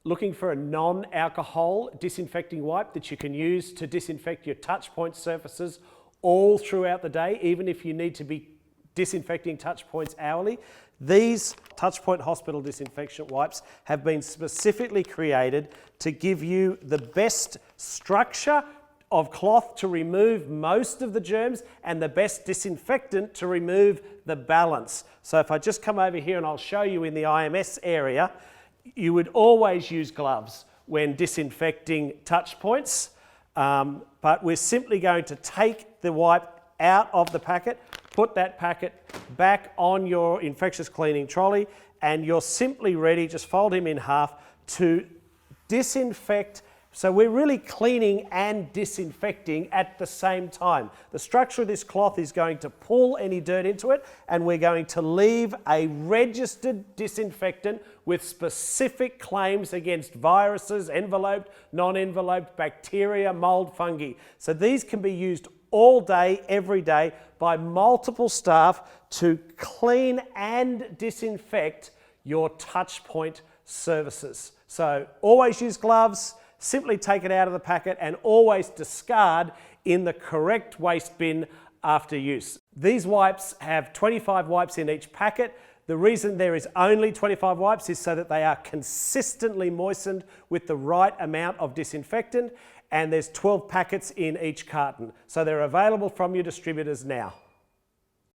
Looking for a non-alcohol disinfecting wipe that you can use to disinfect your TouchPoint surfaces all throughout the day, even if you need to be disinfecting TouchPoints hourly. These TouchPoint Hospital Disinfection Wipes have been specifically created to give you the best structure of cloth to remove most of the germs and the best disinfectant to remove the balance. So if I just come over here and I'll show you in the IMS area, you would always use gloves when disinfecting TouchPoints, but we're simply going to take the wipe out of the packet, put that packet back on your infectious cleaning trolley, and you're simply ready, just fold him in half, to disinfect. So we're really cleaning and disinfecting at the same time. The structure of this cloth is going to pull any dirt into it, and we're going to leave a registered disinfectant with specific claims against viruses, enveloped, non-enveloped, bacteria, mold, fungi. So these can be used all day, every day, by multiple staff to clean and disinfect your TouchPoint services. So always use gloves, simply take it out of the packet, and always discard in the correct waste bin after use. These wipes have 25 wipes in each packet. The reason there is only 25 wipes is so that they are consistently moistened with the right amount of disinfectant, and there's 12 packets in each carton. So they're available from your distributors now.